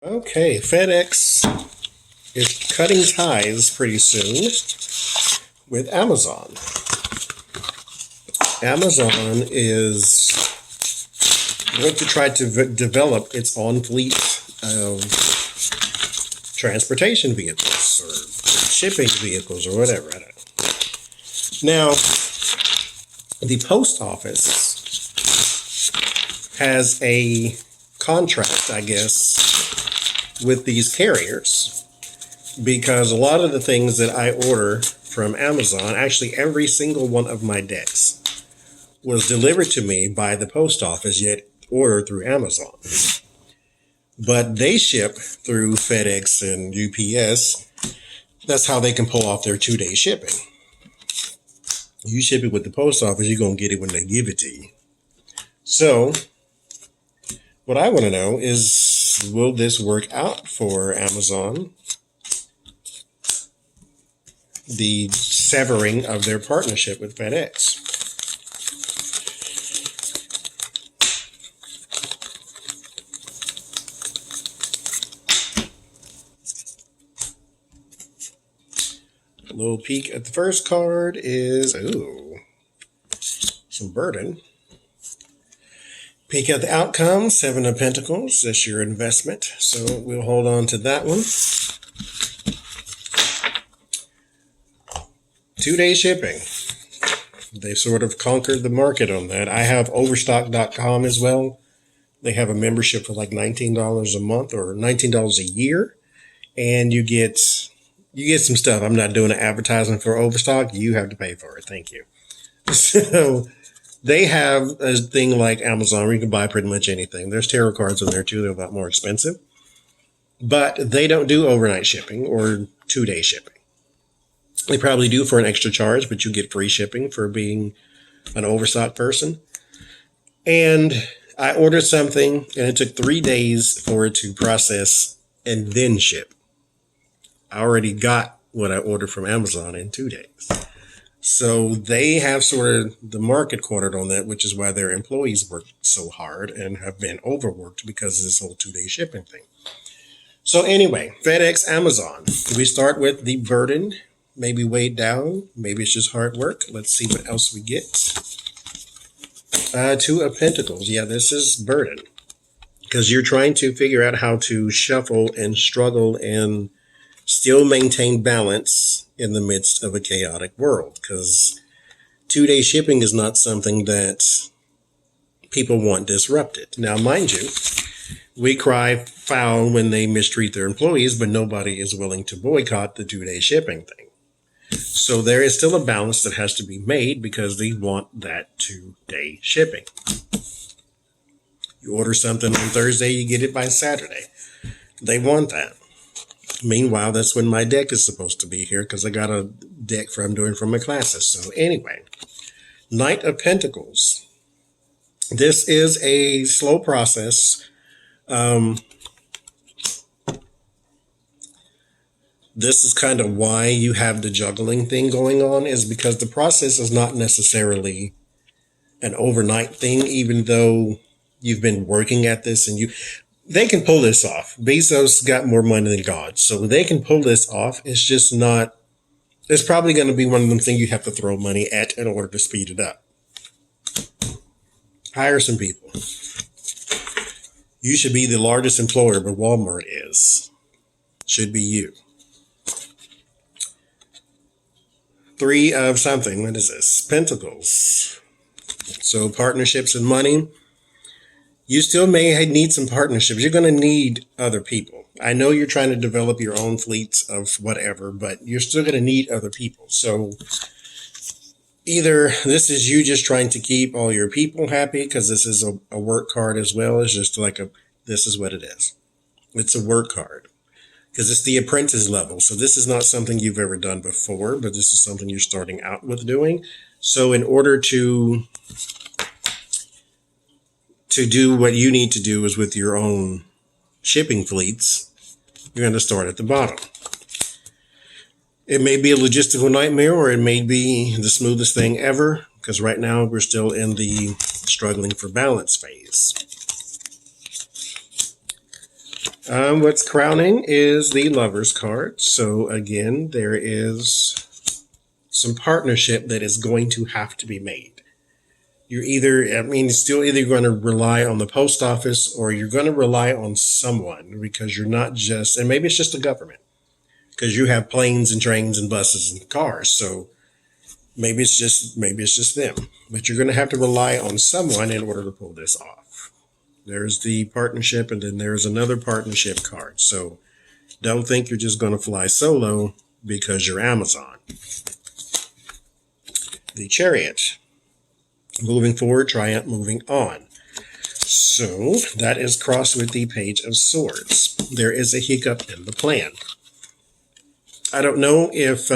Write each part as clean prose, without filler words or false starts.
Okay, FedEx is cutting ties pretty soon with Amazon. Amazon is going to try to develop its own fleet of transportation vehicles or shipping vehicles or whatever. I don't know. Now, the post office has a contract, I guess, with these carriers, because a lot of the things that I order from Amazon, actually every single one of my decks, was delivered to me by the post office, yet ordered through Amazon. But they ship through FedEx and UPS. That's how they can pull off their 2-day shipping. You ship it with the post office, you're going to get it when they give it to you. So, what I want to know is, will this work out for Amazon? The severing of their partnership with FedEx. A little peek at the first card is, some burden. Peek at the outcome, 7 of Pentacles. That's your investment. So we'll hold on to that one. 2-day shipping. They sort of conquered the market on that. I have Overstock.com as well. They have a membership for like $19 a month or $19 a year. And you get some stuff. I'm not doing an advertisement for Overstock. You have to pay for it. Thank you. So they have a thing like Amazon where you can buy pretty much anything. There's tarot cards in there too. They're a lot more expensive. But they don't do overnight shipping or 2-day shipping. They probably do for an extra charge, but you get free shipping for being an Overstock person. And I ordered something and it took 3 days for it to process and then ship. I already got what I ordered from Amazon in 2 days. So they have sort of the market cornered on that, which is why their employees work so hard and have been overworked because of this whole 2-day shipping thing. So anyway, FedEx, Amazon. We start with the burden, maybe weighed down. Maybe it's just hard work. Let's see what else we get. 2 of Pentacles. Yeah, this is burden. Because you're trying to figure out how to shuffle and struggle and still maintain balance in the midst of a chaotic world, because 2-day shipping is not something that people want disrupted. Now, mind you, we cry foul when they mistreat their employees, but nobody is willing to boycott the 2-day shipping thing. So there is still a balance that has to be made because they want that 2-day shipping. You order something on Thursday, you get it by Saturday. They want that. Meanwhile, that's when my deck is supposed to be here because I got a deck I'm doing from my classes. So anyway, Knight of Pentacles. This is a slow process. This is kind of why you have the juggling thing going on, is because the process is not necessarily an overnight thing, even though you've been working at this and they can pull this off. Bezos got more money than God, so they can pull this off. It's just not, it's probably going to be one of them things you have to throw money at in order to speed it up. Hire some people. You should be the largest employer, but Walmart is. Should be you. 3 of something. What is this? Pentacles. So partnerships and money. You still may need some partnerships. You're going to need other people. I know you're trying to develop your own fleets of whatever, but you're still going to need other people. So either this is you just trying to keep all your people happy, because this is a work card as well. It's just like this is what it is. It's a work card because it's the apprentice level. So this is not something you've ever done before, but this is something you're starting out with doing. So in order to do what you need to do is with your own shipping fleets, you're going to start at the bottom. It may be a logistical nightmare, or it may be the smoothest thing ever, because right now we're still in the struggling for balance phase. What's crowning is the Lover's card. So again, there is some partnership that is going to have to be made. You're it's still either going to rely on the post office or you're going to rely on someone, because you're not just, and maybe it's just the government, because you have planes and trains and buses and cars. So maybe it's just them, but you're going to have to rely on someone in order to pull this off. There's the partnership, and then there's another partnership card. So don't think you're just going to fly solo because you're Amazon. The Chariot. Moving forward, triumph, moving on. So that is crossed with the Page of Swords. There is a hiccup in the plan. I don't know if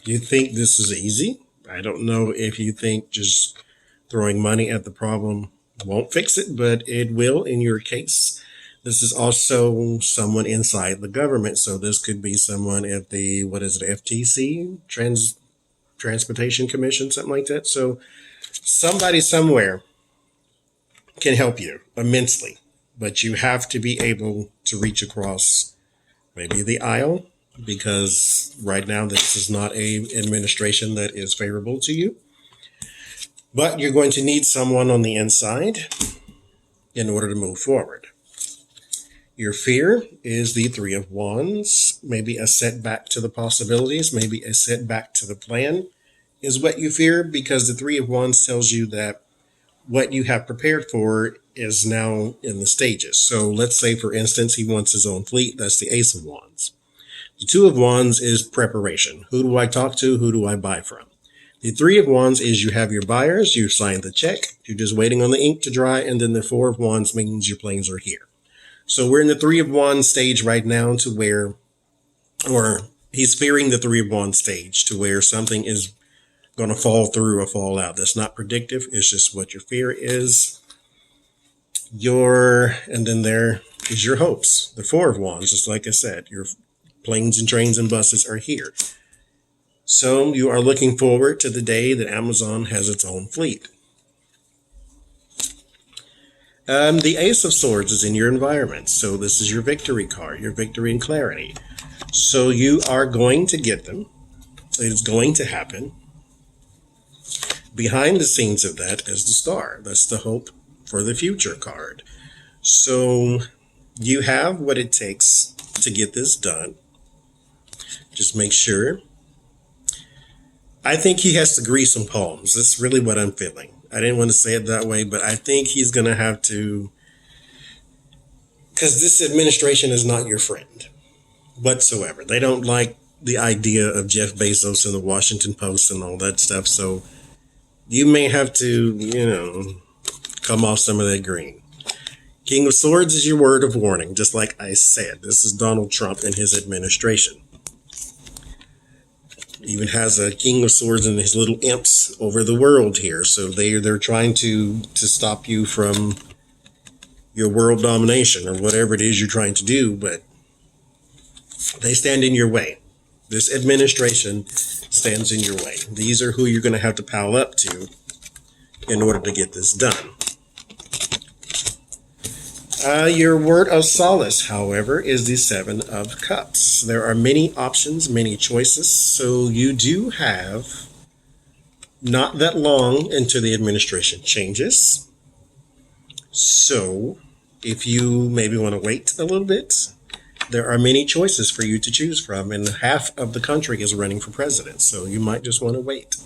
you think this is easy. I don't know if you think just throwing money at the problem won't fix it, but it will in your case. This is also someone inside the government. So this could be someone at the, FTC, Transportation Commission, something like that. So somebody somewhere can help you immensely, but you have to be able to reach across maybe the aisle, because right now this is not a administration that is favorable to you. But you're going to need someone on the inside in order to move forward. Your fear is the Three of Wands. Maybe a setback to the possibilities, maybe a setback to the plan is what you fear, because the Three of Wands tells you that what you have prepared for is now in the stages. So let's say, for instance, he wants his own fleet. That's the Ace of Wands. The Two of Wands is preparation. Who do I talk to? Who do I buy from? The Three of Wands is you have your buyers, you signed the check, you're just waiting on the ink to dry, and then the Four of Wands means your planes are here. So we're in the Three of Wands stage right now, to where, or he's fearing the Three of Wands stage, to where something is going to fall through or fall out. That's not predictive. It's just what your fear is. And then there is your hopes. The Four of Wands, just like I said, your planes and trains and buses are here. So you are looking forward to the day that Amazon has its own fleet. The Ace of Swords is in your environment. So this is your victory card, your victory and clarity. So you are going to get them. It's going to happen. Behind the scenes of that is the Star. That's the hope for the future card. So you have what it takes to get this done. Just make sure. I think he has to grease some palms. That's really what I'm feeling. I didn't want to say it that way, but I think he's going to have to, because this administration is not your friend whatsoever. They don't like the idea of Jeff Bezos and the Washington Post and all that stuff. So you may have to, come off some of that green. King of Swords is your word of warning. Just like I said, this is Donald Trump and his administration. Even has a King of Swords and his little imps over the world here. So they're trying to stop you from your world domination or whatever it is you're trying to do, but they stand in your way. This administration stands in your way. These are who you're going to have to pal up to in order to get this done. Your word of solace, however, is the Seven of Cups. There are many options, many choices, so you do have not that long until the administration changes. So if you maybe want to wait a little bit, there are many choices for you to choose from, and half of the country is running for president, so you might just want to wait.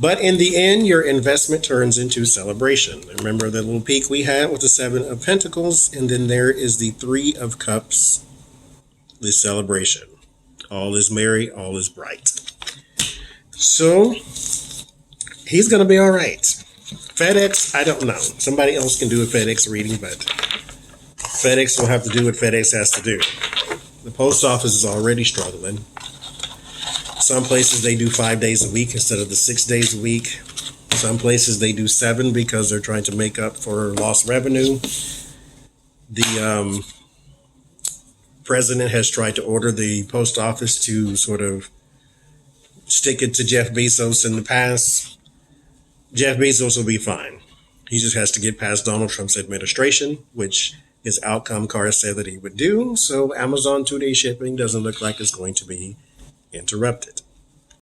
But in the end, your investment turns into celebration. Remember the little peek we had with the Seven of Pentacles, and then there is the Three of Cups, the celebration. All is merry, all is bright. So he's going to be all right. FedEx, I don't know. Somebody else can do a FedEx reading, but FedEx will have to do what FedEx has to do. The post office is already struggling. Some places they do 5 days a week instead of the 6 days a week. Some places they do 7 because they're trying to make up for lost revenue. The president has tried to order the post office to sort of stick it to Jeff Bezos in the past. Jeff Bezos will be fine. He just has to get past Donald Trump's administration, which his outcome card said that he would do. So Amazon 2-day shipping doesn't look like it's going to be interrupted.